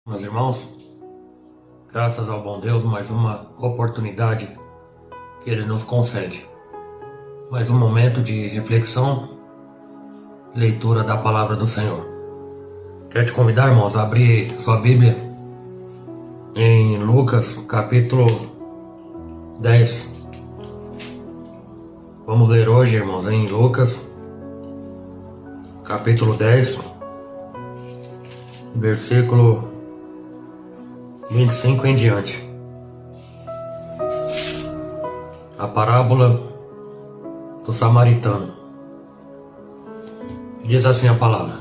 Meus irmãos, graças ao bom Deus, mais uma oportunidade que Ele nos concede. Mais um momento de reflexão, leitura da Palavra do Senhor. Quero te convidar, irmãos, a abrir sua Bíblia em Lucas, capítulo 10. Vamos ler hoje, irmãos, em Lucas, capítulo 10, versículo 25 em diante. A parábola do samaritano. Diz assim a palavra: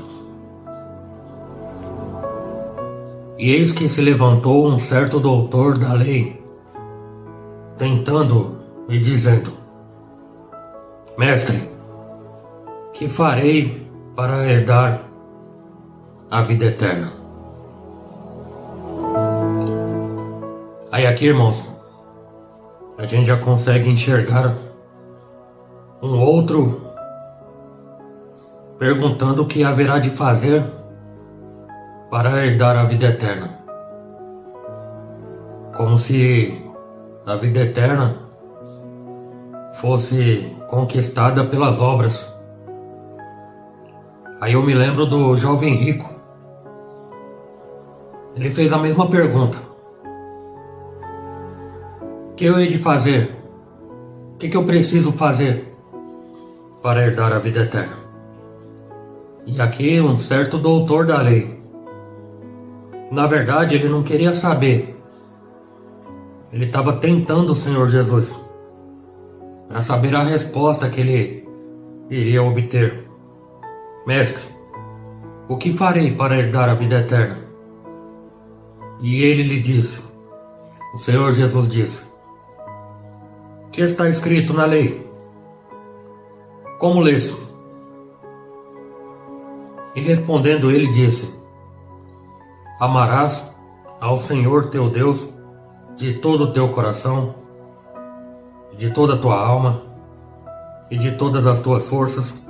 E eis que se levantou um certo doutor da lei, tentando e dizendo: Mestre, que farei para herdar a vida eterna? Aí aqui, irmãos, a gente já consegue enxergar um outro perguntando o que haverá de fazer para herdar a vida eterna. Como se a vida eterna fosse conquistada pelas obras. Aí eu me lembro do jovem rico. Ele fez a mesma pergunta: o que eu hei de fazer? O que eu preciso fazer para herdar a vida eterna? E aqui um certo doutor da lei, na verdade ele não queria saber. Ele estava tentando o Senhor Jesus para saber a resposta que ele iria obter. Mestre, o que farei para herdar a vida eterna? E ele lhe disse, o Senhor Jesus disse: o que está escrito na lei? Como lês? E respondendo ele disse: Amarás ao Senhor teu Deus de todo o teu coração, de toda a tua alma, e de todas as tuas forças,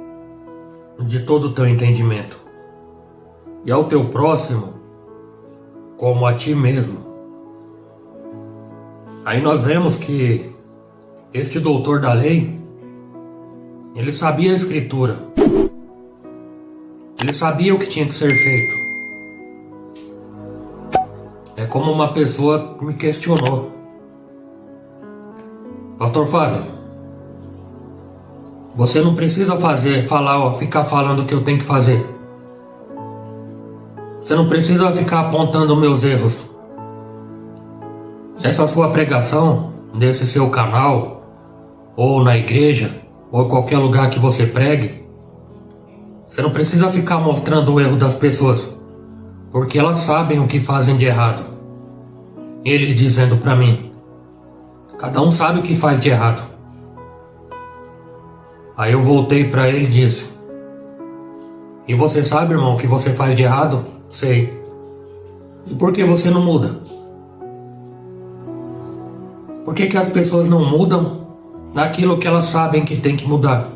de todo o teu entendimento, e ao teu próximo como a ti mesmo. Aí nós vemos que este doutor da lei, ele sabia a escritura, ele sabia o que tinha que ser feito. É como uma pessoa me questionou: Pastor Fábio, você não precisa ficar falando o que eu tenho que fazer. Você não precisa ficar apontando meus erros. Essa sua pregação, desse seu canal, ou na igreja, ou em qualquer lugar que você pregue, você não precisa ficar mostrando o erro das pessoas, porque elas sabem o que fazem de errado. Ele dizendo para mim: cada um sabe o que faz de errado. Aí eu voltei para ele e disse: e você sabe, irmão, o que você faz de errado? Sei. E por que você não muda? Por que as pessoas não mudam naquilo que elas sabem que tem que mudar?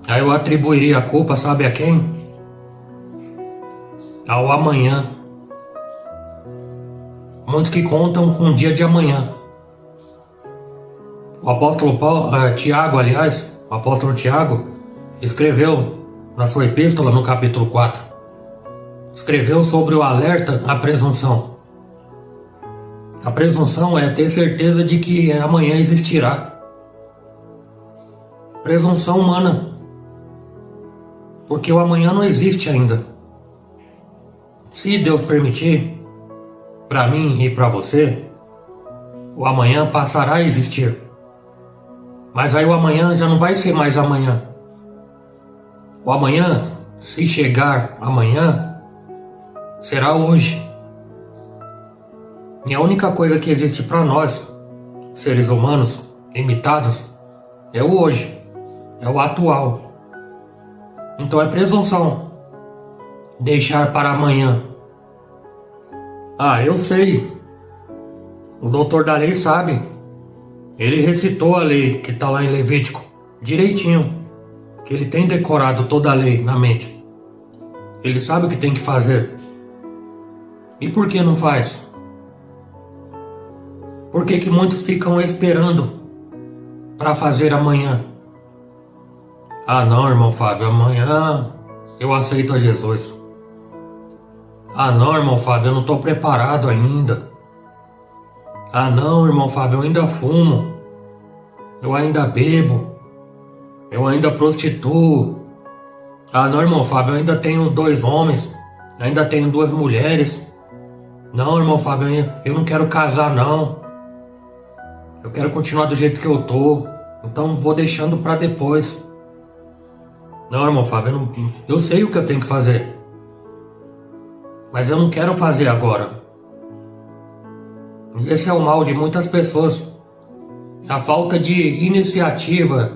Aí eu atribuiria a culpa, sabe a quem? Ao amanhã. Muitos que contam com o dia de amanhã. O apóstolo Tiago, o apóstolo Tiago, escreveu na sua epístola, no capítulo 4, escreveu sobre o alerta à presunção. A presunção é ter certeza de que amanhã existirá. Presunção humana. Porque o amanhã não existe ainda. Se Deus permitir, para mim e para você, o amanhã passará a existir. Mas aí o amanhã já não vai ser mais amanhã. O amanhã, se chegar amanhã, será hoje. E a única coisa que existe para nós, seres humanos limitados, é o hoje, é o atual. Então é presunção deixar para amanhã. Eu sei. O doutor da lei sabe. Ele recitou a lei que está lá em Levítico direitinho, que ele tem decorado toda a lei na mente. Ele sabe o que tem que fazer. E por que não faz? Por que que muitos ficam esperando para fazer amanhã? Ah não, irmão Fábio, amanhã eu aceito a Jesus. Ah não, irmão Fábio, eu não estou preparado ainda. Ah não, irmão Fábio, eu ainda fumo. Eu ainda bebo. Eu ainda prostituo. Ah não, irmão Fábio, eu ainda tenho 2 homens. Ainda tenho 2 mulheres. Não, irmão Fábio, eu não quero casar não. Eu quero continuar do jeito que eu tô. Então vou deixando pra depois. Não, irmão Fábio, eu sei o que eu tenho que fazer. Mas eu não quero fazer agora. Esse é o mal de muitas pessoas. A falta de iniciativa.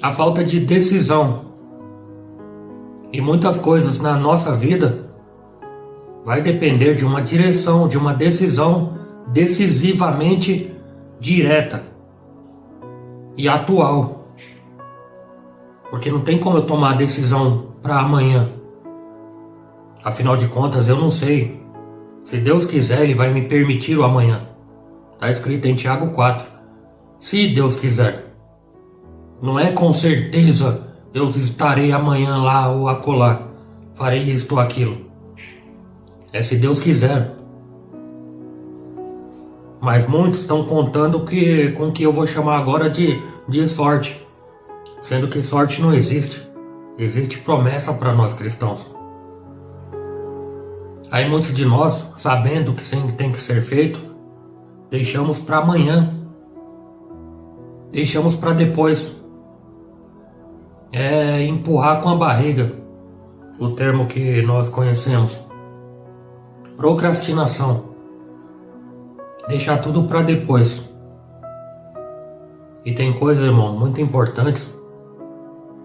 A falta de decisão. E muitas coisas na nossa vida vai depender de uma direção, de uma decisão decisivamente direta e atual. Porque não tem como eu tomar a decisão para amanhã. Afinal de contas, eu não sei. Se Deus quiser, Ele vai me permitir o amanhã. Está escrito em Tiago 4. Se Deus quiser. Não é com certeza eu estarei amanhã lá ou acolá. Farei isto ou aquilo. É se Deus quiser. Mas muitos estão contando com o que eu vou chamar agora de sorte. Sendo que sorte não existe. Existe promessa para nós cristãos. Aí muitos de nós, sabendo que tem que ser feito, deixamos para amanhã. Deixamos para depois. É empurrar com a barriga. O termo que nós conhecemos. Procrastinação. Deixar tudo para depois. E tem coisas, irmão, muito importantes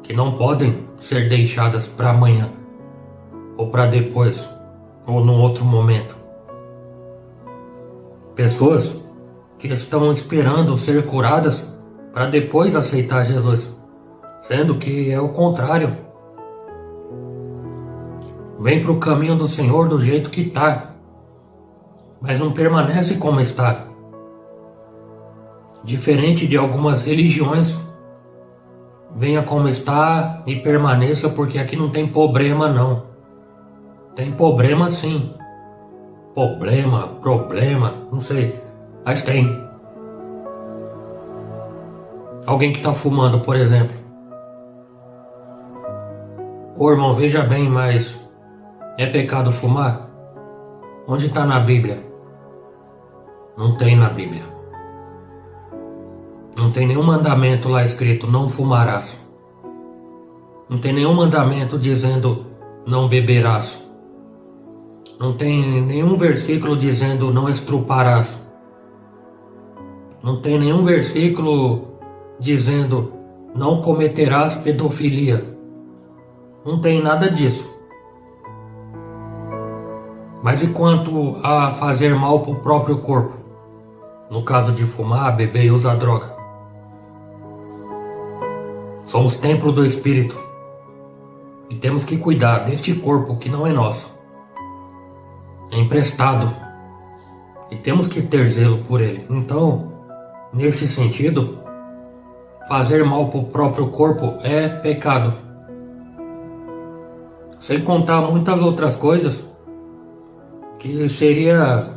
que não podem ser deixadas para amanhã ou para depois ou num outro momento. Pessoas que estão esperando ser curadas para depois aceitar Jesus, sendo que é o contrário. Vem para o caminho do Senhor do jeito que está, mas não permanece como está. Diferente de algumas religiões, venha como está e permaneça, porque aqui não tem problema não. Tem problema sim. Problema, não sei, mas tem. Alguém que está fumando, por exemplo. Ô irmão, veja bem, mas é pecado fumar? Onde está na Bíblia? Não tem na Bíblia. Não tem nenhum mandamento lá escrito, não fumarás. Não tem nenhum mandamento dizendo, não beberás. Não tem nenhum versículo dizendo, não estruparás. Não tem nenhum versículo dizendo, não cometerás pedofilia. Não tem nada disso. Mas e quanto a fazer mal para o próprio corpo? No caso de fumar, beber e usar droga. Somos templo do Espírito. E temos que cuidar deste corpo que não é nosso. É emprestado. E temos que ter zelo por ele. Então, nesse sentido, fazer mal para o próprio corpo é pecado. Sem contar muitas outras coisas que seria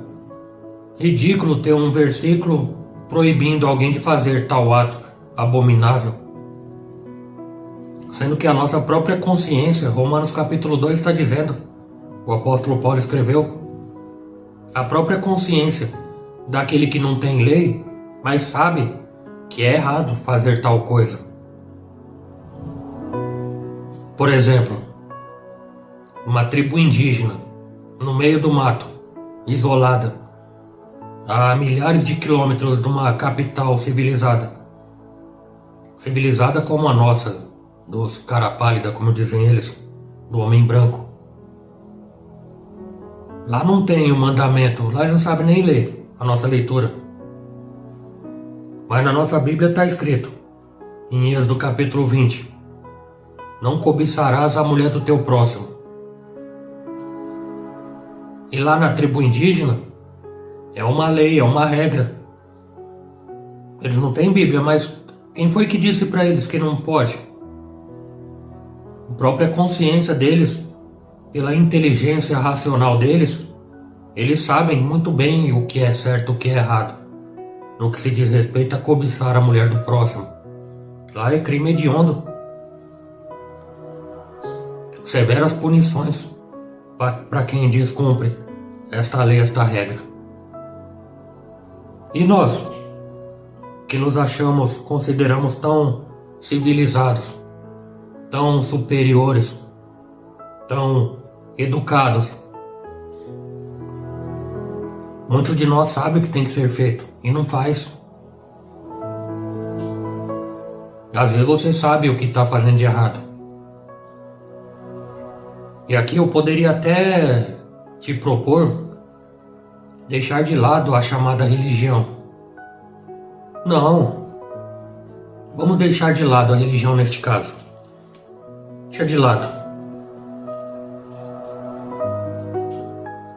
ridículo ter um versículo proibindo alguém de fazer tal ato abominável. Sendo que a nossa própria consciência, Romanos capítulo 2 está dizendo, o apóstolo Paulo escreveu, a própria consciência daquele que não tem lei, mas sabe que é errado fazer tal coisa. Por exemplo, uma tribo indígena, no meio do mato, isolada, a milhares de quilômetros de uma capital civilizada. Civilizada como a nossa, dos cara pálida, como dizem eles, do homem branco. Lá não tem o mandamento, lá eles não sabem nem ler a nossa leitura. Mas na nossa Bíblia está escrito, em Êxodo capítulo 20, não cobiçarás a mulher do teu próximo. E lá na tribo indígena, é uma lei, é uma regra. Eles não têm Bíblia, mas quem foi que disse para eles que não pode? A própria consciência deles, pela inteligência racional deles, eles sabem muito bem o que é certo e o que é errado, no que se diz respeito a cobiçar a mulher do próximo. Lá é crime hediondo. Severas punições para quem descumpre esta lei, esta regra. E nós, que nos achamos, consideramos tão civilizados, tão superiores, tão educados, muitos de nós sabem o que tem que ser feito e não faz. Às vezes você sabe o que está fazendo de errado. E aqui eu poderia até te propor deixar de lado a chamada religião. Não. Vamos deixar de lado a religião neste caso. Deixa de lado.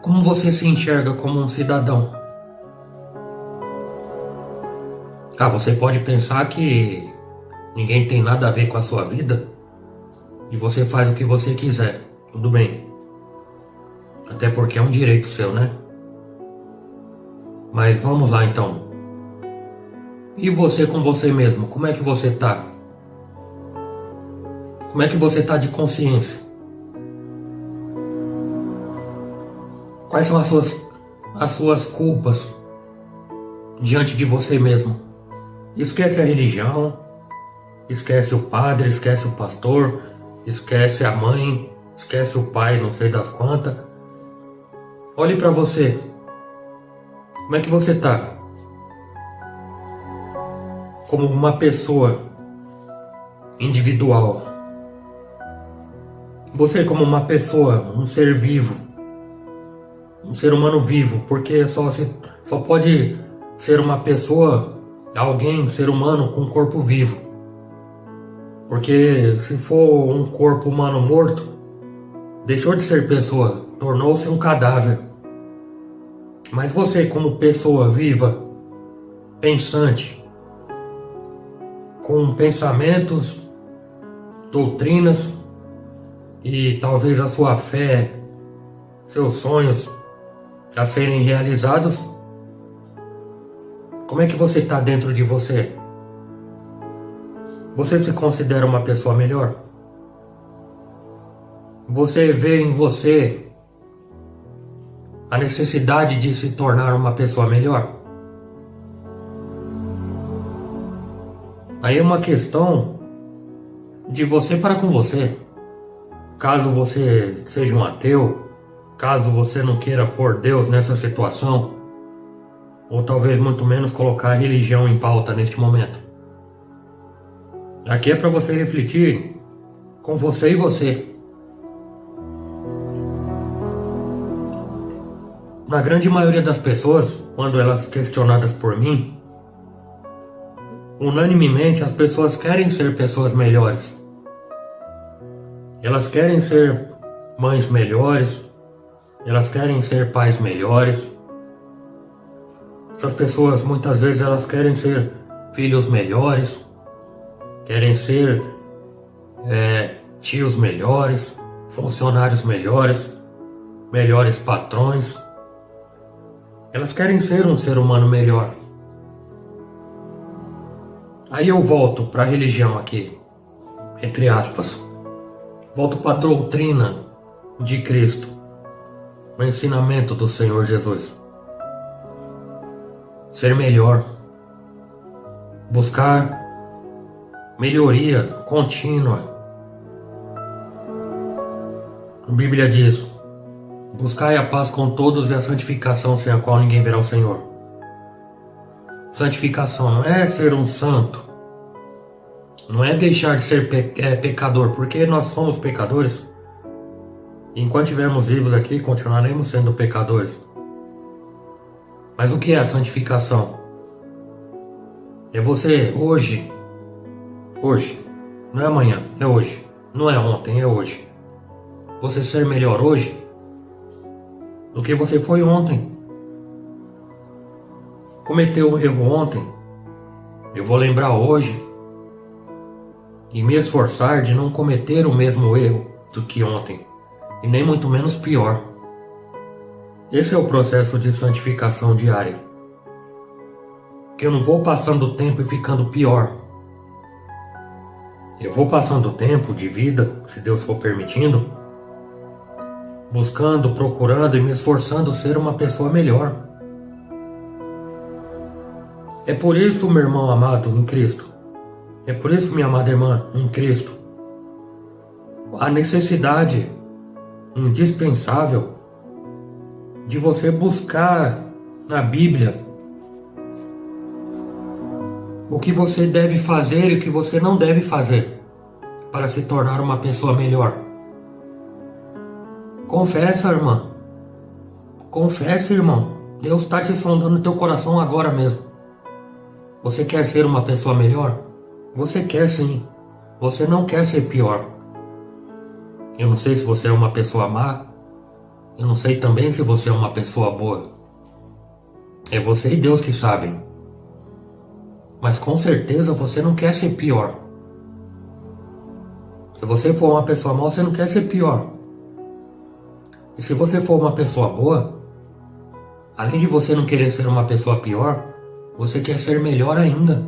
Como você se enxerga como um cidadão? Ah, você pode pensar que ninguém tem nada a ver com a sua vida e você faz o que você quiser. Tudo bem. Até porque é um direito seu, né? Mas vamos lá então. E você com você mesmo? Como é que você tá? Como é que você tá de consciência? Quais são as suas culpas diante de você mesmo? Esquece a religião, esquece o padre, esquece o pastor, esquece a mãe, esquece o pai, não sei das quantas. Olhe para você. Como é que você tá? Como uma pessoa individual. Você como uma pessoa, um ser vivo. Um ser humano vivo, porque só pode ser uma pessoa, alguém, ser humano com um corpo vivo. Porque se for um corpo humano morto, deixou de ser pessoa, tornou-se um cadáver. Mas você como pessoa viva, pensante, com pensamentos, doutrinas e talvez a sua fé, seus sonhos a serem realizados, como é que você está dentro de você? Você se considera uma pessoa melhor? Você vê em você a necessidade de se tornar uma pessoa melhor? Aí é uma questão de você para com você. Caso você seja um ateu, caso você não queira pôr Deus nessa situação, ou talvez muito menos colocar a religião em pauta neste momento. Aqui é para você refletir com você e você. Na grande maioria das pessoas, quando elas questionadas por mim, unanimemente as pessoas querem ser pessoas melhores. Elas querem ser mães melhores, elas querem ser pais melhores. Essas pessoas muitas vezes elas querem ser filhos melhores, querem ser tios melhores, funcionários melhores, melhores patrões. Elas querem ser um ser humano melhor. Aí eu volto para a religião aqui, entre aspas. Volto para a doutrina de Cristo, o ensinamento do Senhor Jesus. Ser melhor, buscar melhoria contínua. A Bíblia diz: buscai a paz com todos e a santificação, sem a qual ninguém verá o Senhor. Santificação não é ser um santo, não é deixar de ser pecador, porque nós somos pecadores. E enquanto estivermos vivos aqui, continuaremos sendo pecadores. Mas o que é a santificação? É você hoje, não é amanhã, é hoje. Não é ontem, é hoje. Você ser melhor hoje, do que você foi ontem. Cometeu um erro ontem, eu vou lembrar hoje e me esforçar de não cometer o mesmo erro do que ontem, e nem muito menos pior. Esse é o processo de santificação diária. Que eu não vou passando o tempo e ficando pior. Eu vou passando o tempo de vida, se Deus for permitindo, buscando, procurando e me esforçando ser uma pessoa melhor. É por isso, meu irmão amado em Cristo, é por isso, minha amada irmã em Cristo, a necessidade indispensável de você buscar na Bíblia o que você deve fazer e o que você não deve fazer para se tornar uma pessoa melhor. Confessa, irmã. Confessa, irmão. Deus está te sondando no teu coração agora mesmo. Você quer ser uma pessoa melhor? Você quer sim. Você não quer ser pior. Eu não sei se você é uma pessoa má. Eu não sei também se você é uma pessoa boa. É você e Deus que sabem. Mas com certeza você não quer ser pior. Se você for uma pessoa má, você não quer ser pior. E se você for uma pessoa boa, além de você não querer ser uma pessoa pior, você quer ser melhor ainda.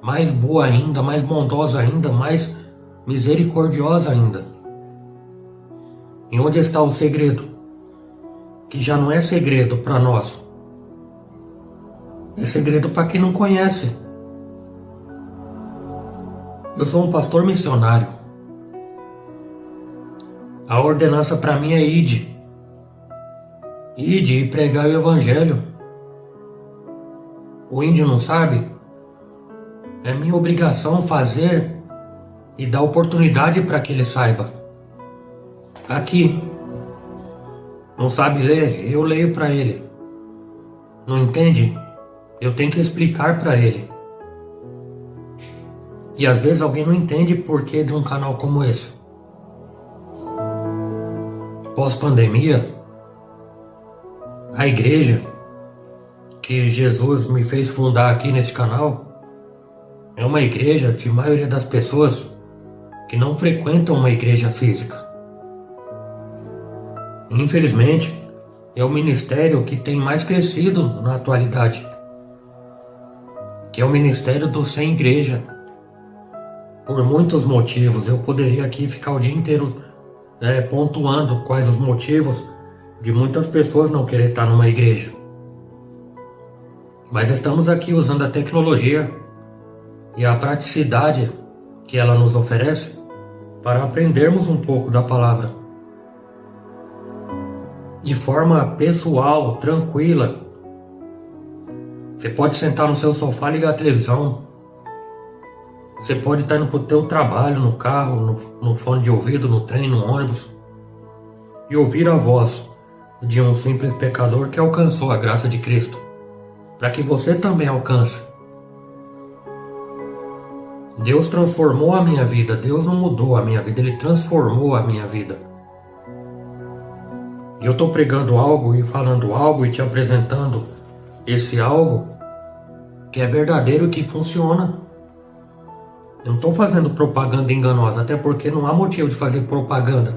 Mais boa ainda, mais bondosa ainda, mais misericordiosa ainda. E onde está o segredo? Que já não é segredo para nós. É segredo para quem não conhece. Eu sou um pastor missionário. A ordenança para mim é ide. Ide e pregar o evangelho. O índio não sabe? É minha obrigação fazer e dar oportunidade para que ele saiba. Aqui. Não sabe ler? Eu leio para ele. Não entende? Eu tenho que explicar para ele. E às vezes alguém não entende o porquê de um canal como esse. Pós-pandemia, a igreja que Jesus me fez fundar aqui nesse canal é uma igreja de maioria das pessoas que não frequentam uma igreja física. Infelizmente, é o ministério que tem mais crescido na atualidade, que é o ministério do sem igreja. Por muitos motivos, eu poderia aqui ficar o dia inteiro pontuando quais os motivos de muitas pessoas não querer estar numa igreja. Mas estamos aqui usando a tecnologia e a praticidade que ela nos oferece para aprendermos um pouco da palavra. De forma pessoal, tranquila. Você pode sentar no seu sofá e ligar a televisão. Você pode estar indo para o teu trabalho, no carro, no fone de ouvido, no trem, no ônibus, e ouvir a voz de um simples pecador que alcançou a graça de Cristo, para que você também alcance. Deus transformou a minha vida, Deus não mudou a minha vida, Ele transformou a minha vida. E eu estou pregando algo e falando algo e te apresentando esse algo que é verdadeiro e que funciona. Eu não estou fazendo propaganda enganosa, até porque não há motivo de fazer propaganda.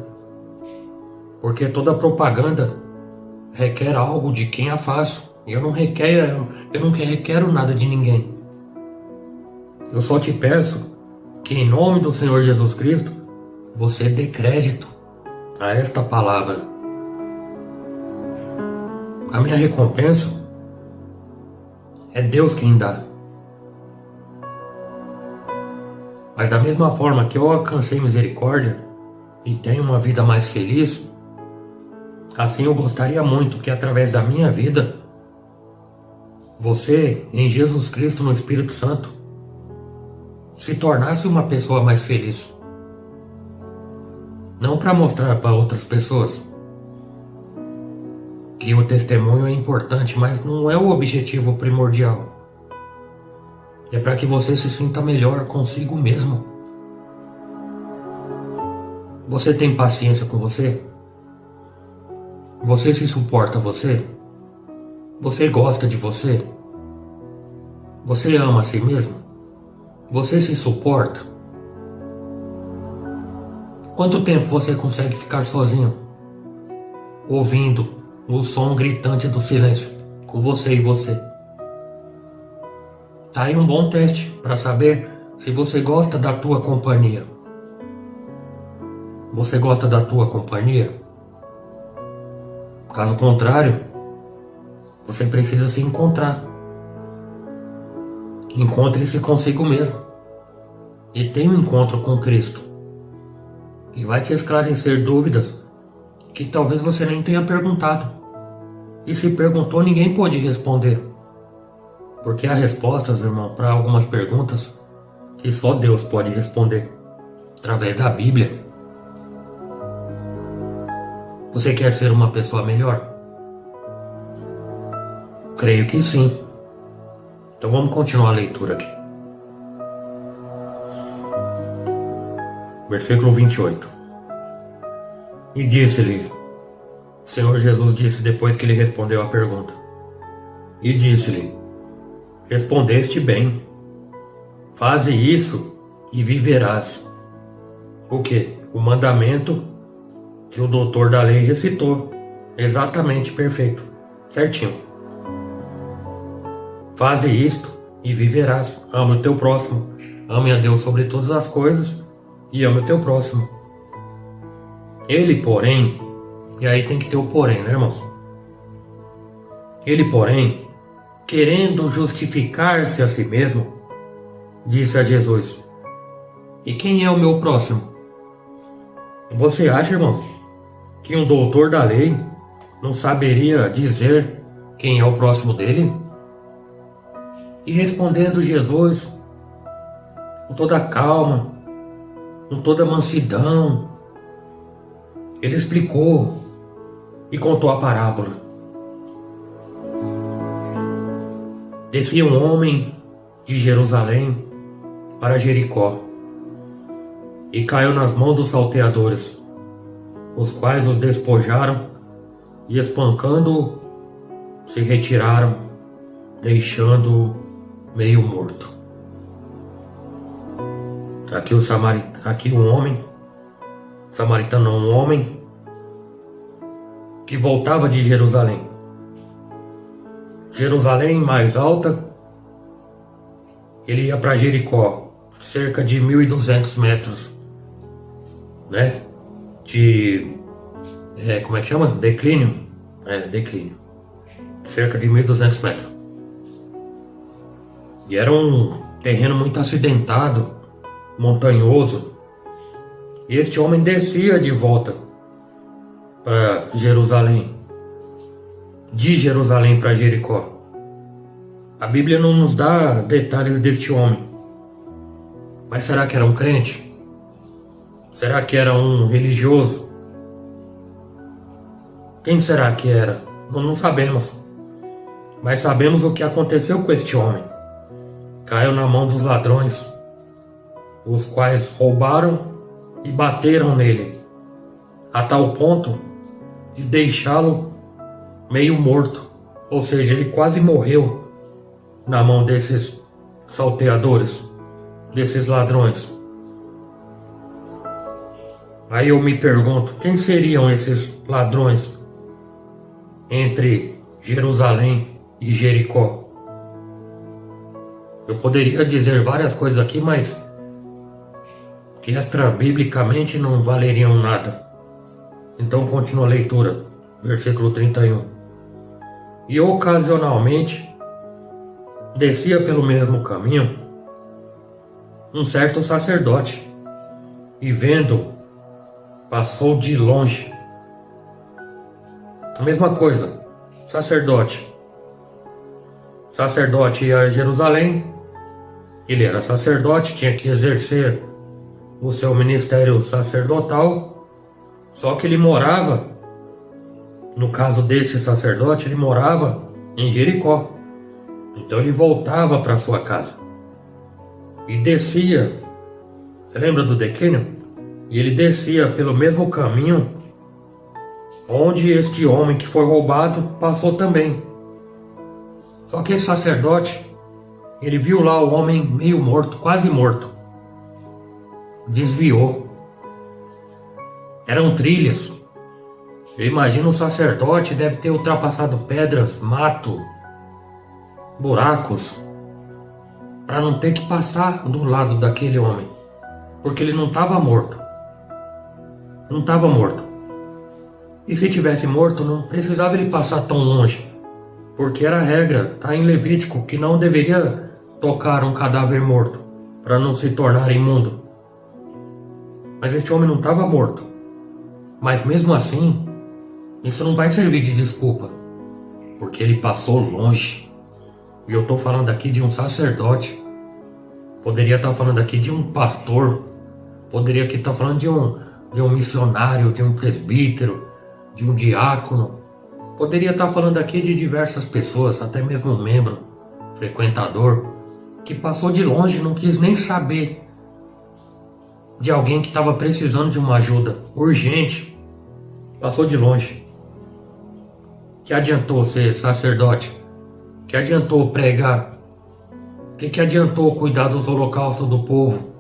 Porque toda propaganda requer algo de quem a faz. E eu não requero nada de ninguém. Eu só te peço que em nome do Senhor Jesus Cristo, você dê crédito a esta palavra. A minha recompensa é Deus quem dá. Mas da mesma forma que eu alcancei misericórdia e tenho uma vida mais feliz, assim eu gostaria muito que através da minha vida, você, em Jesus Cristo, no Espírito Santo, se tornasse uma pessoa mais feliz. Não para mostrar para outras pessoas que o testemunho é importante, mas não é o objetivo primordial. É para que você se sinta melhor consigo mesmo. Você tem paciência com você? Você se suporta você? Você gosta de você? Você ama a si mesmo? Você se suporta? Quanto tempo você consegue ficar sozinho, ouvindo o som gritante do silêncio, com você e você? Tá aí um bom teste para saber se você gosta da tua companhia. Você gosta da tua companhia? Caso contrário, você precisa se encontrar. Encontre-se consigo mesmo. E tenha um encontro com Cristo, que vai te esclarecer dúvidas que talvez você nem tenha perguntado. E se perguntou, ninguém pôde responder. Porque há respostas, irmão, para algumas perguntas que só Deus pode responder, através da Bíblia. Você quer ser uma pessoa melhor? Creio que sim. Então vamos continuar a leitura aqui. Versículo 28. E disse-lhe, o Senhor Jesus disse depois que ele respondeu a pergunta. E disse-lhe, respondeste bem. Faze isso e viverás. O quê? O mandamento que o doutor da lei recitou. Exatamente perfeito. Certinho. Faze isto e viverás. Ame o teu próximo. Ame a Deus sobre todas as coisas e ame o teu próximo. Ele, porém, e aí tem que ter o porém, né, irmãos? Ele, porém, querendo justificar-se a si mesmo, disse a Jesus, e quem é o meu próximo? Você acha, irmãos, que um doutor da lei não saberia dizer quem é o próximo dele? E respondendo Jesus, com toda calma, com toda mansidão, ele explicou e contou a parábola. Descia um homem de Jerusalém para Jericó e caiu nas mãos dos salteadores, os quais os despojaram e, espancando-o, se retiraram, deixando-o meio morto. Aqui um homem, samaritano, um homem que voltava de Jerusalém. Jerusalém mais alta, ele ia para Jericó, cerca de 1.200 metros, né? Como é que chama? Declínio? Declínio. Cerca de 1.200 metros. E era um terreno muito acidentado, montanhoso. E este homem descia de volta para Jerusalém, de Jerusalém para Jericó. A Bíblia não nos dá detalhes deste homem. Mas será que era um crente? Será que era um religioso? Quem será que era? Nós não sabemos. Mas sabemos o que aconteceu com este homem. Caiu na mão dos ladrões, os quais roubaram e bateram nele, a tal ponto de deixá-lo meio morto. Ou seja, ele quase morreu na mão desses salteadores, desses ladrões. Aí eu me pergunto, quem seriam esses ladrões entre Jerusalém e Jericó? Eu poderia dizer várias coisas aqui, mas que extra-biblicamente não valeriam nada. Então continua a leitura, versículo 31. E ocasionalmente descia pelo mesmo caminho um certo sacerdote, e vendo, passou de longe. A mesma coisa, sacerdote ia a Jerusalém, ele era sacerdote, tinha que exercer o seu ministério sacerdotal, só que ele morava, no caso desse sacerdote, ele morava em Jericó. Então ele voltava para sua casa e descia. Você lembra do declínio? E ele descia pelo mesmo caminho onde este homem que foi roubado passou também. Só que esse sacerdote, ele viu lá o homem meio morto, quase morto. Desviou. Eram trilhas. Eu imagino o sacerdote deve ter ultrapassado pedras, mato, buracos, para não ter que passar do lado daquele homem, porque ele não estava morto. Não estava morto. E se tivesse morto, não precisava ele passar tão longe, porque era a regra, está em Levítico, que não deveria tocar um cadáver morto, para não se tornar imundo. Mas este homem não estava morto. Mas mesmo assim, isso não vai servir de desculpa, porque ele passou longe. E eu estou falando aqui de um sacerdote. Poderia estar falando aqui de um pastor. Poderia aqui estar falando de um missionário, de um presbítero, de um diácono. Poderia estar falando aqui de diversas pessoas, até mesmo um membro, frequentador, que passou de longe e não quis nem saber de alguém que estava precisando de uma ajuda urgente. Passou de longe. Que adiantou ser sacerdote? Que adiantou pregar? Que adiantou cuidar dos holocaustos do povo?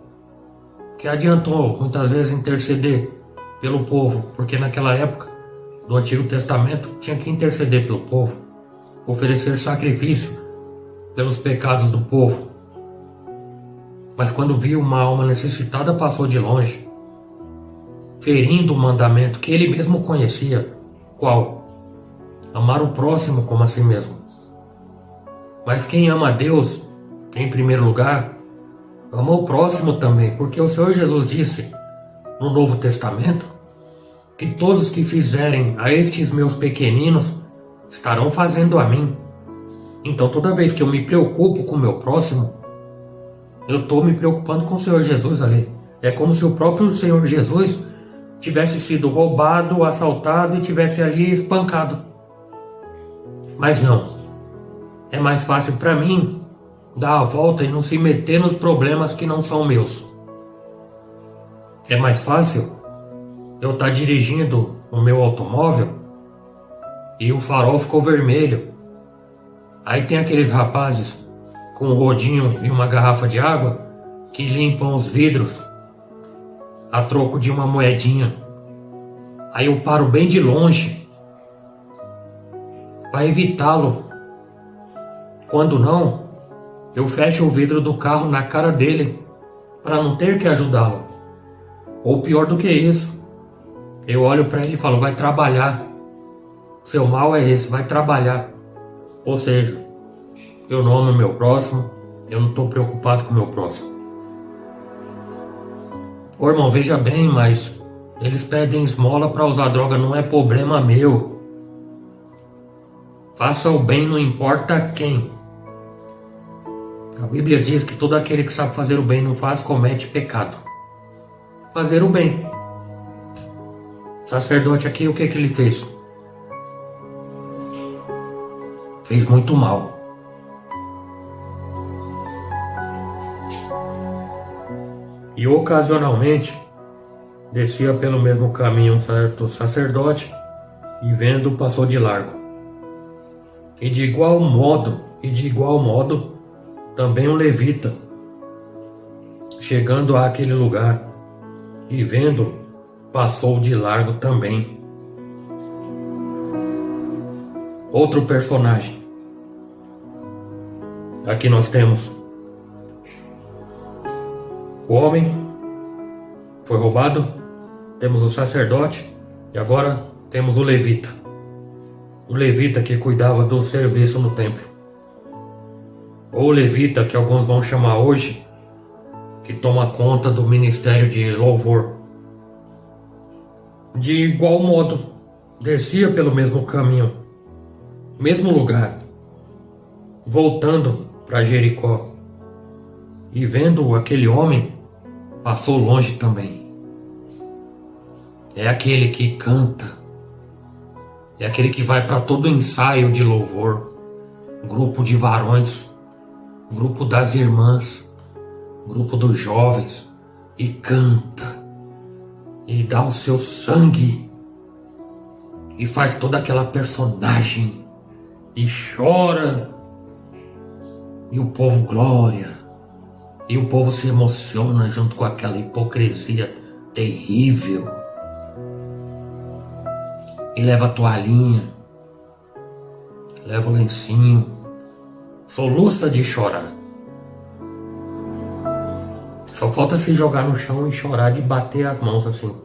Que adiantou muitas vezes interceder pelo povo? Porque naquela época do Antigo Testamento tinha que interceder pelo povo, oferecer sacrifício pelos pecados do povo. Mas quando viu uma alma necessitada, passou de longe, ferindo o mandamento que ele mesmo conhecia. Qual? Amar o próximo como a si mesmo. Mas quem ama a Deus, em primeiro lugar, ama o próximo também, porque o Senhor Jesus disse no Novo Testamento que todos que fizerem a estes meus pequeninos estarão fazendo a mim. Então toda vez que eu me preocupo com o meu próximo, eu estou me preocupando com o Senhor Jesus ali. É como se o próprio Senhor Jesus tivesse sido roubado, assaltado e tivesse ali espancado. Mas não. É mais fácil para mim dar a volta e não se meter nos problemas que não são meus. É mais fácil eu estar dirigindo o meu automóvel e o farol ficou vermelho. Aí tem aqueles rapazes com um rodinho e uma garrafa de água que limpam os vidros a troco de uma moedinha. Aí eu paro bem de longe para evitá-lo. Quando não, eu fecho o vidro do carro na cara dele para não ter que ajudá-lo. Ou pior do que isso, eu olho para ele e falo: vai trabalhar. Seu mal é esse, vai trabalhar. Ou seja, eu não amo meu próximo, eu não estou preocupado com o meu próximo. Ô irmão, veja bem, mas eles pedem esmola para usar droga, não é problema meu. Faça o bem, não importa quem. A Bíblia diz que todo aquele que sabe fazer o bem não faz, comete pecado. Fazer o bem. O sacerdote aqui, o que ele fez? Fez muito mal. E ocasionalmente descia pelo mesmo caminho um certo sacerdote e vendo passou de largo. E de igual modo, também um levita, chegando àquele lugar e vendo, passou de largo também. Outro personagem. Aqui nós temos o homem foi roubado, temos o sacerdote e agora temos o levita. O levita que cuidava do serviço no templo. Ou o levita que alguns vão chamar hoje, que toma conta do ministério de louvor. De igual modo, descia pelo mesmo caminho, mesmo lugar, voltando para Jericó. E vendo aquele homem, passou longe também. É aquele que canta. É aquele que vai para todo ensaio de louvor. Grupo de varões, grupo das irmãs, grupo dos jovens. E canta. E dá o seu sangue. e faz toda aquela personagem e chora, e o povo glória, e o povo se emociona junto com aquela hipocrisia terrível, e leva a toalhinha, leva o lencinho, soluça de chorar. Só falta se jogar no chão e chorar de bater as mãos assim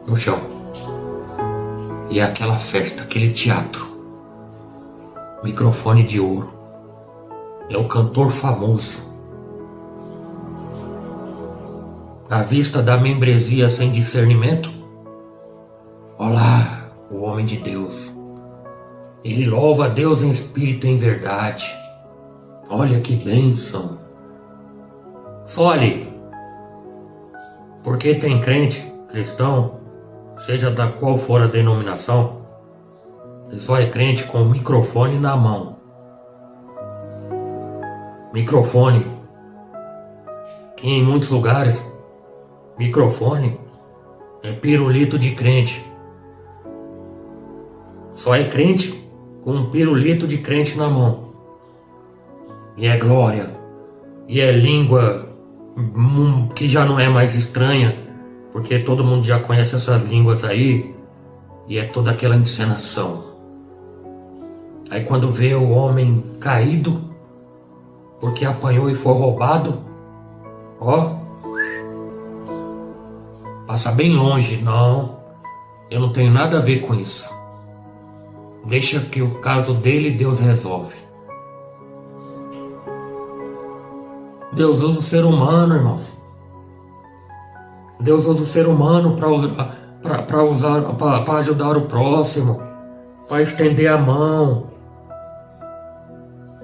no chão. E é aquela festa, aquele teatro, microfone de ouro, é o cantor famoso. À vista da membresia sem discernimento, olá, o homem de Deus. Ele louva a Deus em espírito e em verdade. Olha que bênção. Só ali. Porque tem crente, cristão, seja da qual for a denominação, que só é crente com o microfone na mão. Microfone. Que em muitos lugares, microfone é pirulito de crente. Só é crente com um pirulito de crente na mão. E é glória. E é língua que já não é mais estranha, porque todo mundo já conhece essas línguas aí. E é toda aquela encenação. Aí quando vê o homem caído, porque apanhou e foi roubado, ó, passa bem longe. Não, eu não tenho nada a ver com isso. Deixa que o caso dele Deus resolve. Deus usa o ser humano, irmãos. Deus usa o ser humano para ajudar o próximo, para estender a mão.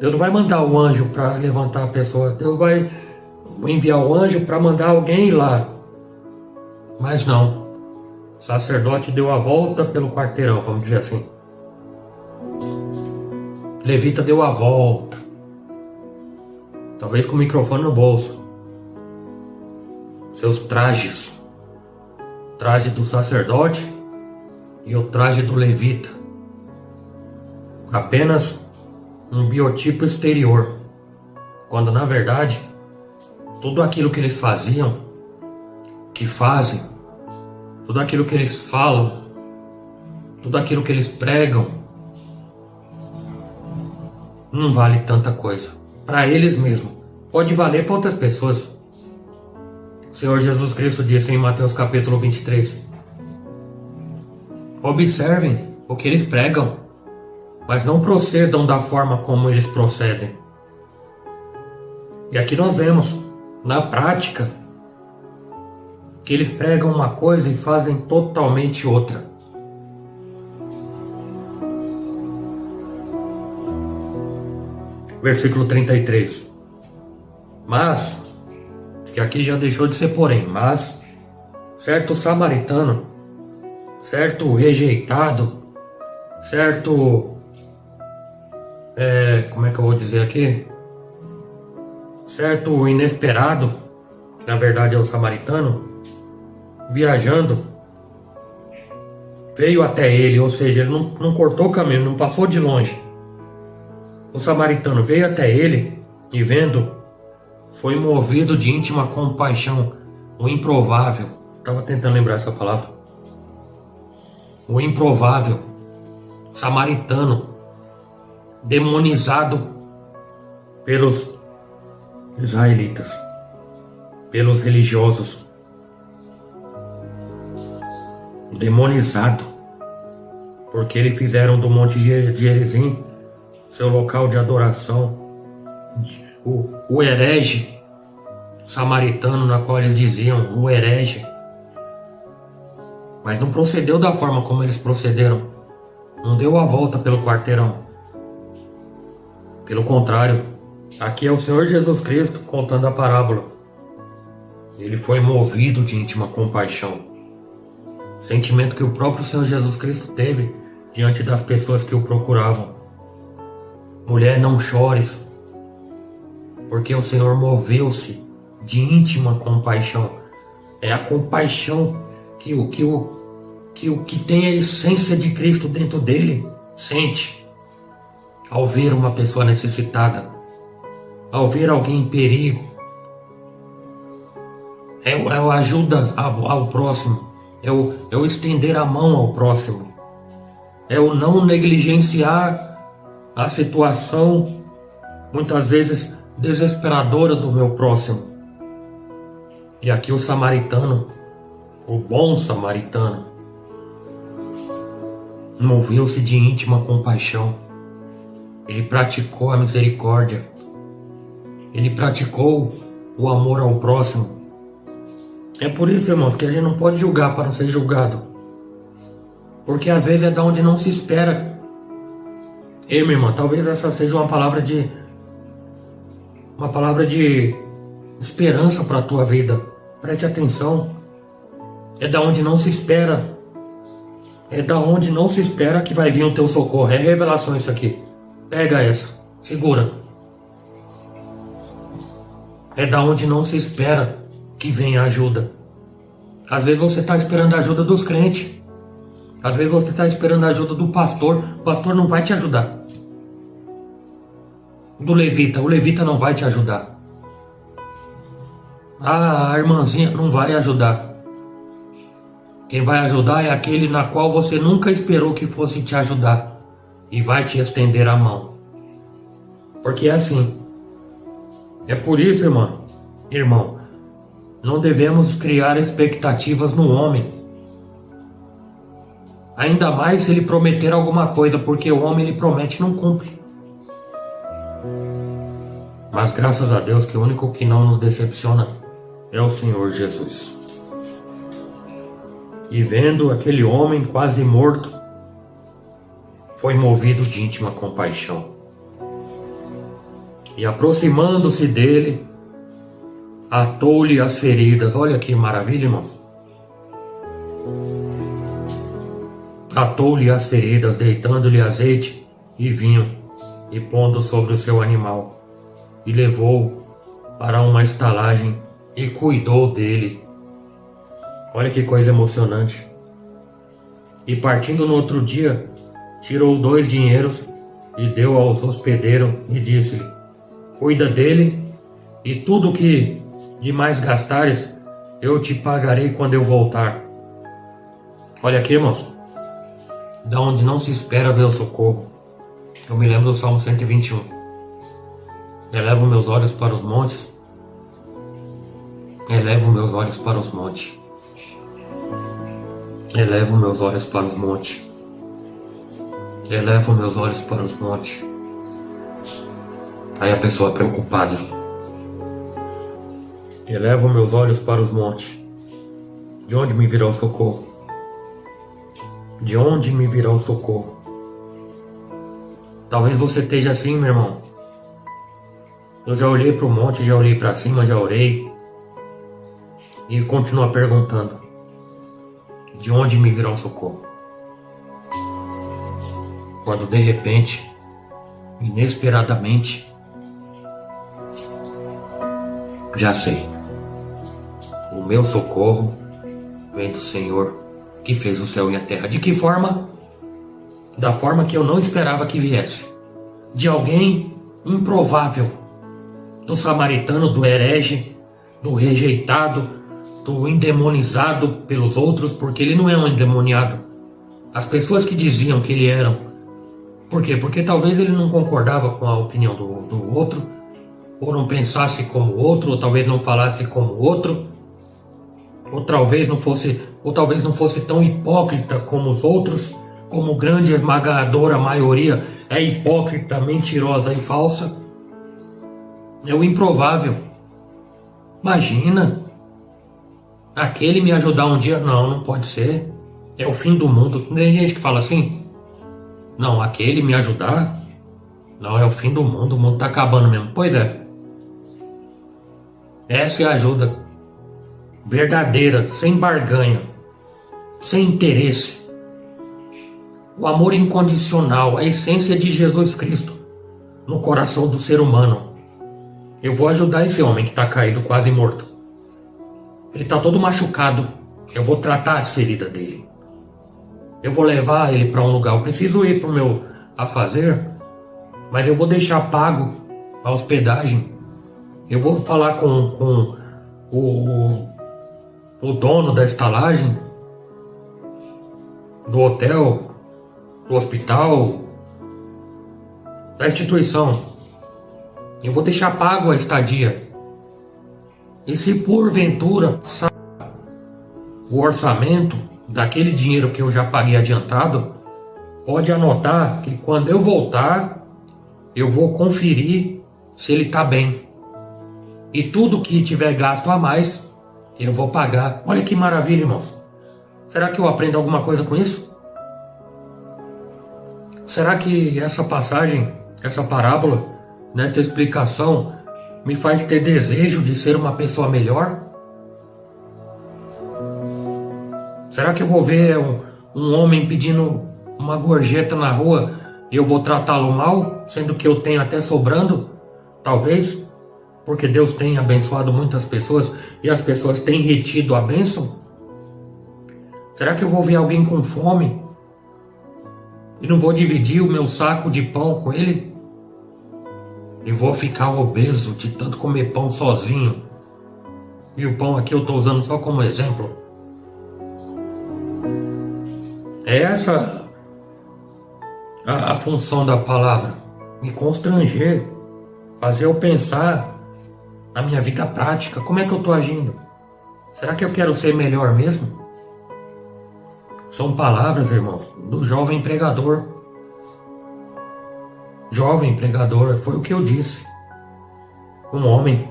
Deus não vai mandar o anjo para levantar a pessoa. Deus vai enviar o anjo para mandar alguém ir lá. Mas não. O sacerdote deu a volta pelo quarteirão, vamos dizer assim. Levita deu a volta. Talvez com o microfone no bolso. Seus trajes. O traje do sacerdote e o traje do levita. Apenas um biotipo exterior. Quando na verdade, tudo aquilo que eles faziam, que fazem, tudo aquilo que eles falam, tudo aquilo que eles pregam, não vale tanta coisa. Para eles mesmos. Pode valer para outras pessoas. O Senhor Jesus Cristo disse em Mateus capítulo 23. Observem o que eles pregam, mas não procedam da forma como eles procedem. E aqui nós vemos, na prática, que eles pregam uma coisa e fazem totalmente outra. Versículo 33. Mas, que aqui já deixou de ser porém, mas, certo samaritano, certo rejeitado, certo, como é que eu vou dizer aqui? Certo inesperado, que na verdade é o samaritano, viajando, veio até ele, ou seja, ele não cortou o caminho, não passou de longe. O samaritano veio até ele e vendo, foi movido de íntima compaixão. O improvável, estava tentando lembrar essa palavra. O improvável, samaritano, demonizado pelos israelitas, pelos religiosos, demonizado, porque eles fizeram do Monte de Gerizim seu local de adoração. O herege samaritano, na qual eles diziam o herege, mas não procedeu da forma como eles procederam, não deu a volta pelo quarteirão. Pelo contrário, aqui é o Senhor Jesus Cristo contando a parábola. Ele foi movido de íntima compaixão, sentimento que o próprio Senhor Jesus Cristo teve diante das pessoas que o procuravam. Mulher, não chores, porque o Senhor moveu-se de íntima compaixão. É a compaixão que que o que tem a essência de Cristo dentro dele sente ao ver uma pessoa necessitada, ao ver alguém em perigo. É a ajuda ao próximo, é o estender a mão ao próximo, é o não negligenciar a situação, muitas vezes desesperadora, do meu próximo. E aqui o samaritano, o bom samaritano, moveu-se de íntima compaixão. Ele praticou a misericórdia. Ele praticou o amor ao próximo. É por isso, irmãos, que a gente não pode julgar para não ser julgado. Porque às vezes é da onde não se espera. Ei, minha irmã, talvez essa seja uma palavra de esperança para a tua vida. Preste atenção. É da onde não se espera. É da onde não se espera que vai vir o teu socorro. É revelação isso aqui. Pega essa. Segura. É da onde não se espera que vem a ajuda. Às vezes você está esperando a ajuda dos crentes. Às vezes você está esperando a ajuda do pastor. O pastor não vai te ajudar. Do levita. O levita não vai te ajudar. A irmãzinha não vai ajudar. Quem vai ajudar é aquele na qual você nunca esperou que fosse te ajudar. E vai te estender a mão. Porque é assim. É por isso, irmão, não devemos criar expectativas no homem. Ainda mais se ele prometer alguma coisa, porque o homem, ele promete e não cumpre. Mas graças a Deus que o único que não nos decepciona é o Senhor Jesus. E vendo aquele homem quase morto, foi movido de íntima compaixão. E aproximando-se dele, atou-lhe as feridas. Olha que maravilha, irmãos. Atou-lhe as feridas, deitando-lhe azeite e vinho, e pondo sobre o seu animal, e levou-o para uma estalagem e cuidou dele. Olha que coisa emocionante. E partindo no outro dia, tirou 2 dinheiros e deu aos hospedeiros e disse-lhe: cuida dele, e tudo que de mais gastares eu te pagarei quando eu voltar. Olha aqui, irmãos, da onde não se espera ver o socorro. Eu me lembro do Salmo 121. Elevo meus olhos para os montes. Elevo meus olhos para os montes. Elevo meus olhos para os montes. Elevo meus olhos para os montes. Aí a pessoa é preocupada. Elevo meus olhos para os montes. De onde me virá o socorro? De onde me virá o socorro? Talvez você esteja assim, meu irmão. Eu já olhei para o monte, já olhei para cima, já orei. E continua perguntando: de onde me virá o socorro? Quando de repente, inesperadamente, já sei. O meu socorro vem do Senhor que fez o céu e a terra. De que forma? Da forma que eu não esperava que viesse. De alguém improvável. Do samaritano, do herege, do rejeitado, do endemonizado pelos outros, porque ele não é um endemoniado. As pessoas que diziam que ele era. Por quê? Porque talvez ele não concordava com a opinião do outro, ou não pensasse como o outro, ou talvez não falasse como o outro, ou talvez não fosse tão hipócrita como os outros, como grande esmagadora maioria é hipócrita, mentirosa e falsa. É o improvável. Imagina, aquele me ajudar um dia. Não pode ser. É o fim do mundo. Tem gente que fala assim: não, aquele me ajudar? Não, é o fim do mundo tá acabando mesmo. Pois é. Essa é a ajuda verdadeira, sem barganha, sem interesse. O amor incondicional, a essência de Jesus Cristo no coração do ser humano. Eu vou ajudar esse homem que está caído, quase morto. Ele está todo machucado. Eu vou tratar as feridas dele. Eu vou levar ele para um lugar. Eu preciso ir para o meu afazer, mas eu vou deixar pago a hospedagem. Eu vou falar com o dono da estalagem, do hotel, do hospital, da instituição. Eu vou deixar pago a estadia. E se porventura o orçamento daquele dinheiro que eu já paguei adiantado, pode anotar que quando eu voltar, eu vou conferir se ele está bem. E tudo que tiver gasto a mais, eu vou pagar. Olha que maravilha, irmãos. Será que eu aprendo alguma coisa com isso? Será que essa passagem, essa parábola, nessa explicação, me faz ter desejo de ser uma pessoa melhor? Será que eu vou ver um homem pedindo uma gorjeta na rua e eu vou tratá-lo mal, sendo que eu tenho até sobrando? Talvez, porque Deus tem abençoado muitas pessoas e as pessoas têm retido a bênção? Será que eu vou ver alguém com fome e não vou dividir o meu saco de pão com ele? E vou ficar obeso de tanto comer pão sozinho? E o pão aqui eu estou usando só como exemplo. É essa a função da palavra. Me constranger. Fazer eu pensar na minha vida prática. Como é que eu estou agindo? Será que eu quero ser melhor mesmo? São palavras, irmãos, do jovem pregador. Jovem pregador, foi o que eu disse. Um homem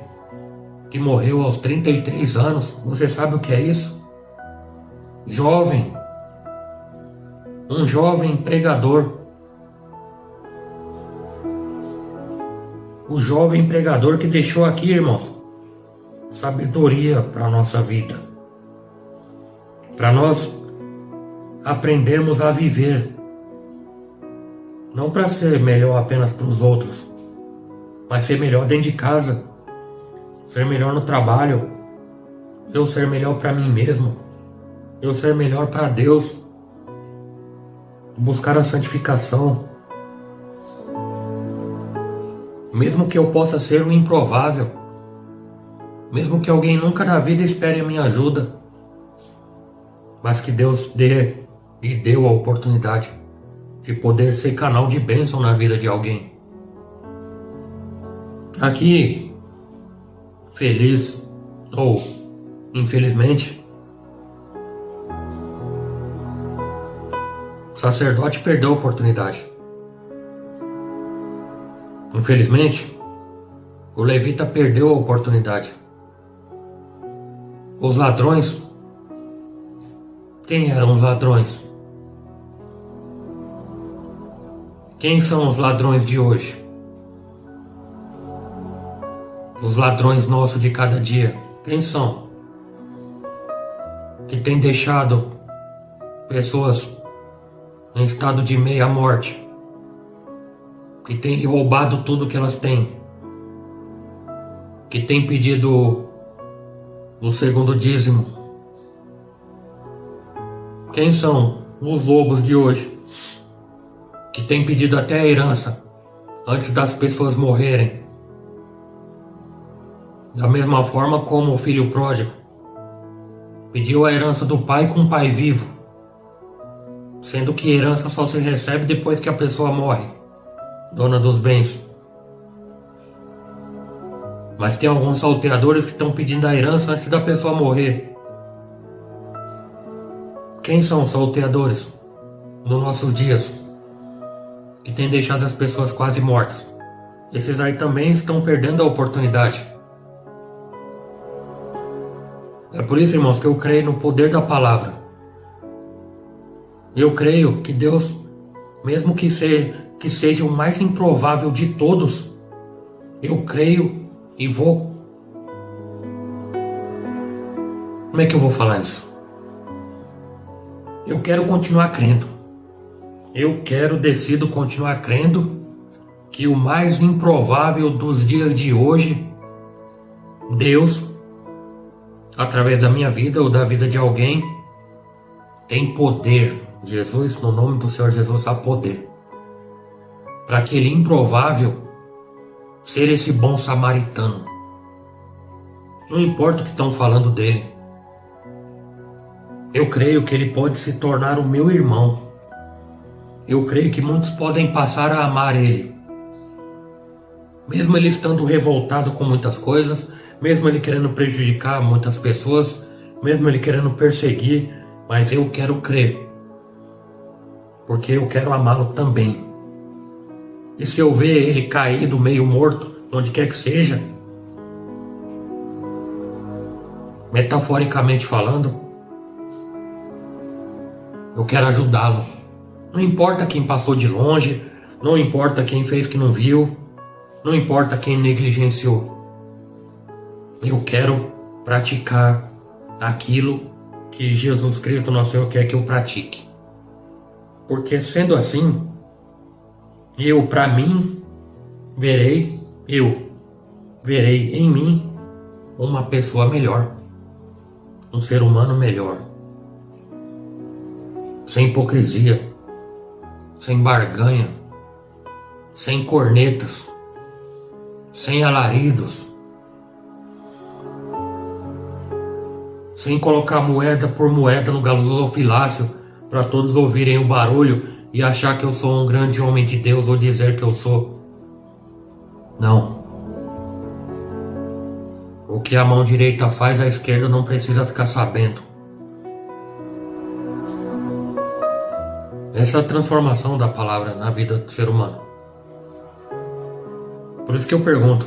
que morreu aos 33 anos. Você sabe o que é isso? Jovem. Um jovem pregador. O jovem pregador que deixou aqui, irmãos, sabedoria para a nossa vida. Para nós aprendermos a viver. Não para ser melhor apenas para os outros, mas ser melhor dentro de casa. Ser melhor no trabalho. Eu ser melhor para mim mesmo. Eu ser melhor para Deus. Buscar a santificação. Mesmo que eu possa ser o improvável. Mesmo que alguém nunca na vida espere a minha ajuda. Mas que Deus dê e deu a oportunidade de poder ser canal de bênção na vida de alguém. Aqui, feliz ou infelizmente, o sacerdote perdeu a oportunidade. Infelizmente, o levita perdeu a oportunidade. Os ladrões, quem eram os ladrões? Quem são os ladrões de hoje? Os ladrões nossos de cada dia. Quem são? Que tem deixado pessoas em estado de meia morte. Que tem roubado tudo que elas têm. Que tem pedido o segundo dízimo. Quem são os lobos de hoje? Que tem pedido até a herança antes das pessoas morrerem. Da mesma forma como o filho pródigo pediu a herança do pai com o pai vivo, sendo que herança só se recebe depois que a pessoa morre, dona dos bens. Mas tem alguns salteadores que estão pedindo a herança antes da pessoa morrer. Quem são os salteadores nos nossos dias? Que tem deixado as pessoas quase mortas. Esses aí também estão perdendo a oportunidade. É por isso, irmãos, que eu creio no poder da palavra. Eu creio que Deus, mesmo que seja o mais improvável de todos, eu creio e vou. Como é que eu vou falar isso? Eu quero continuar crendo. Eu decido continuar crendo que o mais improvável dos dias de hoje, Deus, através da minha vida ou da vida de alguém, tem poder Jesus, no nome do Senhor Jesus, há poder para aquele improvável ser esse bom samaritano. Não importa o que estão falando dele. Eu creio que ele pode se tornar o meu irmão. Eu creio que muitos podem passar a amar ele. Mesmo ele estando revoltado com muitas coisas, mesmo ele querendo prejudicar muitas pessoas, mesmo ele querendo perseguir, mas eu quero crer. Porque eu quero amá-lo também. E se eu ver ele caído, meio morto, onde quer que seja, metaforicamente falando, eu quero ajudá-lo. Não importa quem passou de longe, não importa quem fez que não viu, não importa quem negligenciou. Eu quero praticar aquilo que Jesus Cristo, nosso Senhor, quer que eu pratique. Porque sendo assim, eu verei em mim uma pessoa melhor, um ser humano melhor, sem hipocrisia, sem barganha, sem cornetas, sem alaridos, sem colocar moeda por moeda no gasofilácio para todos ouvirem o barulho e achar que eu sou um grande homem de Deus ou dizer que eu sou. Não. O que a mão direita faz, a esquerda não precisa ficar sabendo. Essa é a transformação da palavra na vida do ser humano. Por isso que eu pergunto: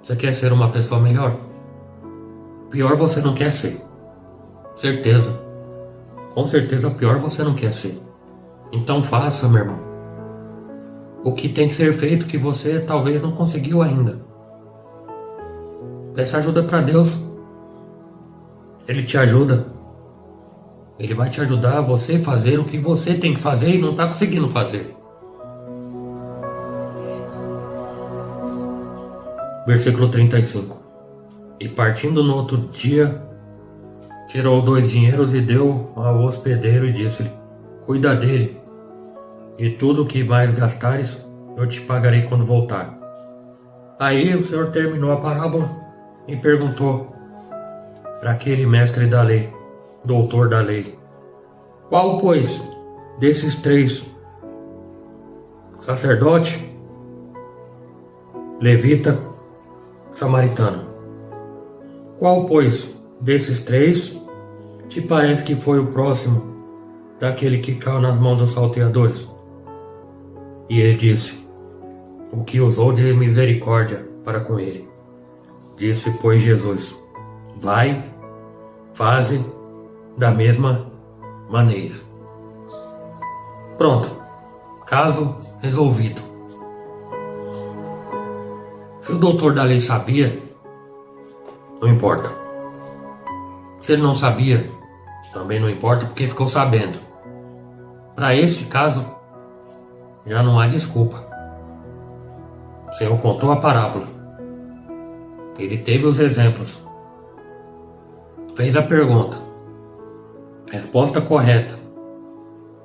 você quer ser uma pessoa melhor? Pior você não quer ser. Certeza. Com certeza pior você não quer ser. Então faça, meu irmão, o que tem que ser feito que você talvez não conseguiu ainda. Peça ajuda para Deus. Ele te ajuda. Ele vai te ajudar a você fazer o que você tem que fazer e não está conseguindo fazer. Versículo 35. E partindo no outro dia, tirou 2 dinheiros e deu ao hospedeiro e disse-lhe: cuida dele, e tudo o que mais gastares eu te pagarei quando voltar. Aí o Senhor terminou a parábola e perguntou para aquele mestre da lei, doutor da lei: qual, pois, desses 3, sacerdote, levita, samaritano, qual, pois, desses 3 te parece que foi o próximo daquele que caiu nas mãos dos salteadores? E ele disse: o que usou de misericórdia para com ele. Disse, pois, Jesus: vai, faze da mesma maneira. Pronto, caso resolvido. Se o doutor da lei sabia, não importa. Se ele não sabia, também não importa, porque ficou sabendo. Para esse caso, já não há desculpa. O Senhor contou a parábola. Ele teve os exemplos. Fez a pergunta. Resposta correta.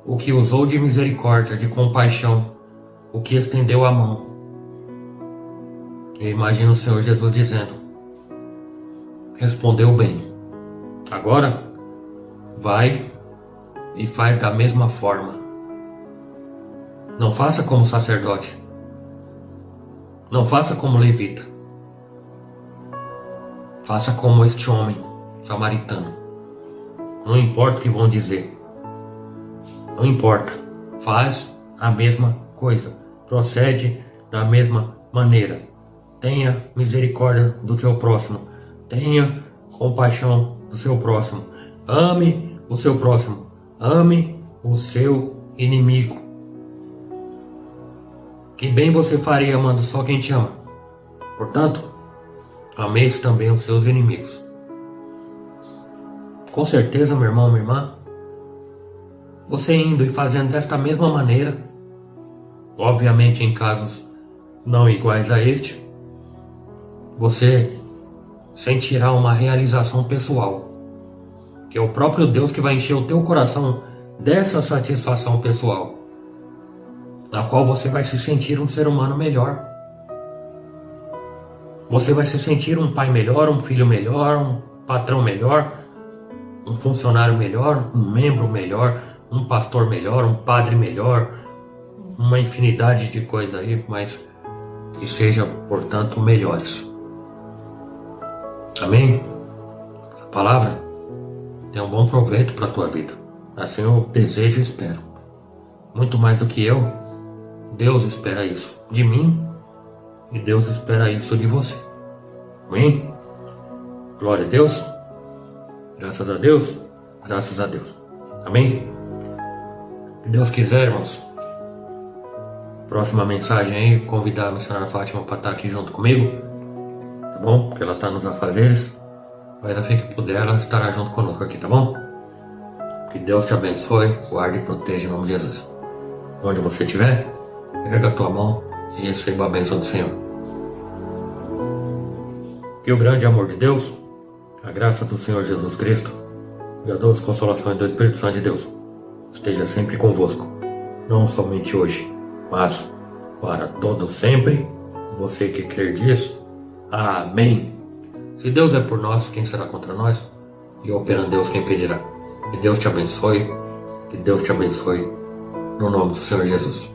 O que usou de misericórdia, de compaixão, o que estendeu a mão. Eu imagino o Senhor Jesus dizendo: respondeu bem. Agora, vai e faz da mesma forma. Não faça como sacerdote. Não faça como levita. Faça como este homem samaritano. Não importa o que vão dizer. Não importa. Faz a mesma coisa. Procede da mesma maneira. Tenha misericórdia do seu próximo. Tenha compaixão do seu próximo. Ame o seu próximo. Ame o seu inimigo. Que bem você faria amando só quem te ama. Portanto, ameis também os seus inimigos. Com certeza, meu irmão, minha irmã, você indo e fazendo desta mesma maneira, obviamente em casos não iguais a este, você sentirá uma realização pessoal, que é o próprio Deus que vai encher o teu coração dessa satisfação pessoal, na qual você vai se sentir um ser humano melhor. Você vai se sentir um pai melhor, um filho melhor, um patrão melhor, um funcionário melhor, um membro melhor, um pastor melhor, um padre melhor, uma infinidade de coisas aí, mas que sejam, portanto, melhores. Amém? Essa palavra tem um bom proveito para a tua vida. Assim eu desejo e espero. Muito mais do que eu, Deus espera isso de mim e Deus espera isso de você. Amém? Glória a Deus. Graças a Deus. Graças a Deus. Amém? Se Deus quiser, irmãos, próxima mensagem aí, convidar a missionária Fátima para estar aqui junto comigo, tá bom? Porque ela está nos afazeres, mas assim que puder, ela estará junto conosco aqui, tá bom? Que Deus te abençoe, guarde e proteja em nome de Jesus. Onde você estiver, erga a tua mão e receba a bênção do Senhor. Que o grande amor de Deus, a graça do Senhor Jesus Cristo e a doce consolação do Espírito Santo de Deus esteja sempre convosco, não somente hoje, mas para todo sempre. Você que crer disso, amém. Se Deus é por nós, quem será contra nós? E operando Deus, quem pedirá? Que Deus te abençoe, que Deus te abençoe, no nome do Senhor Jesus.